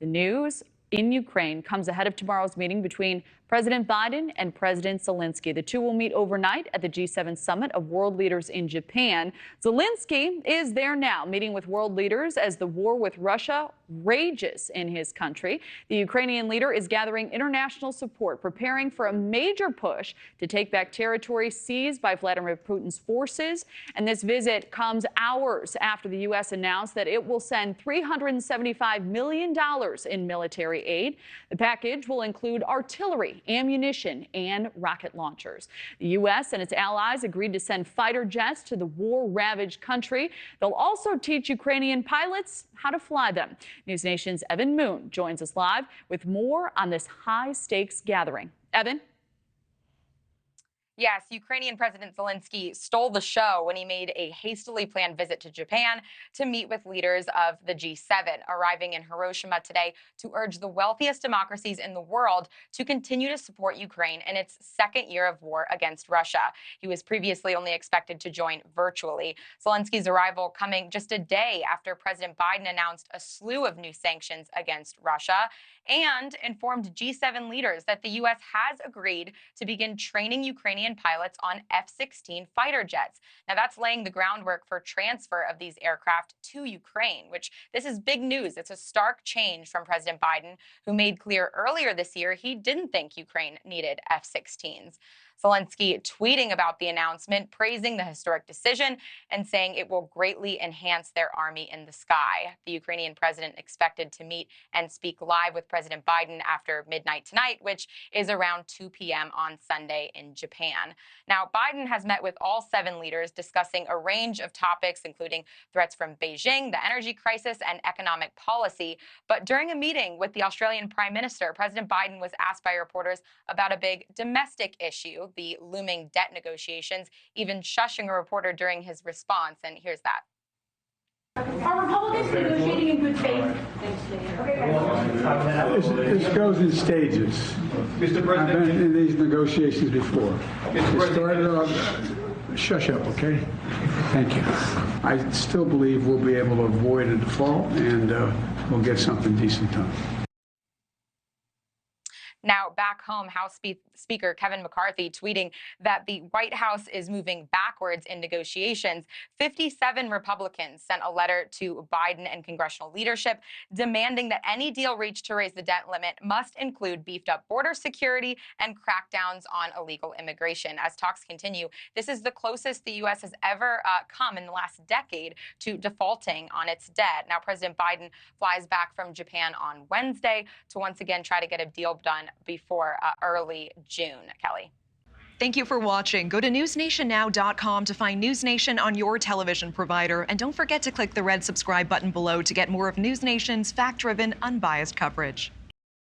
The news in Ukraine comes ahead of tomorrow's meeting between President Biden and President Zelenskyy. The two will meet overnight at the G7 summit of world leaders in Japan. Zelenskyy is there now, meeting with world leaders as the war with Russia rages in his country. The Ukrainian leader is gathering international support, preparing for a major push to take back territory seized by Vladimir Putin's forces. And this visit comes hours after the U.S. announced that it will send $375 million in military aid. The package will include artillery, ammunition, and rocket launchers. The U.S. and its allies agreed to send fighter jets to the war-ravaged country. They'll also teach Ukrainian pilots how to fly them. NewsNation's Evan Moon joins us live with more on this high-stakes gathering. Evan? Yes, Ukrainian President Zelenskyy stole the show when he made a hastily planned visit to Japan to meet with leaders of the G7, arriving in Hiroshima today to urge the wealthiest democracies in the world to continue to support Ukraine in its second year of war against Russia. He was previously only expected to join virtually. Zelenskyy's arrival coming just a day after President Biden announced a slew of new sanctions against Russia and informed G7 leaders that the U.S. has agreed to begin training Ukrainian pilots on F-16 fighter jets. Now, that's laying the groundwork for transfer of these aircraft to Ukraine, which this is big news. It's a stark change from President Biden, who made clear earlier this year he didn't think Ukraine needed F-16s. Zelenskyy tweeting about the announcement, praising the historic decision and saying it will greatly enhance their army in the sky. The Ukrainian president expected to meet and speak live with President Biden after midnight tonight, which is around 2 p.m. on Sunday in Japan. Now, Biden has met with all 7 leaders discussing a range of topics, including threats from Beijing, the energy crisis, and economic policy. But during a meeting with the Australian Prime Minister, President Biden was asked by reporters about a big domestic issue, the looming debt negotiations, even shushing a reporter during his response. And here's that. Are Republicans negotiating in good faith? This goes in stages. Mr. President, I've been in these negotiations before. Mr. It started off, shush up, okay? Thank you. I still believe we'll be able to avoid a default and we'll get something decent done. Now, back home, House Speaker Kevin McCarthy tweeting that the White House is moving backwards in negotiations. 57 Republicans sent a letter to Biden and congressional leadership demanding that any deal reached to raise the debt limit must include beefed up border security and crackdowns on illegal immigration. As talks continue, this is the closest the U.S. has ever come in the last decade to defaulting on its debt. Now, President Biden flies back from Japan on Wednesday to once again try to get a deal done before early June. Kelly. Thank you for watching. Go to newsnationnow.com to find News Nation on your television provider. And don't forget to click the red subscribe button below to get more of News Nation's fact-driven, unbiased coverage.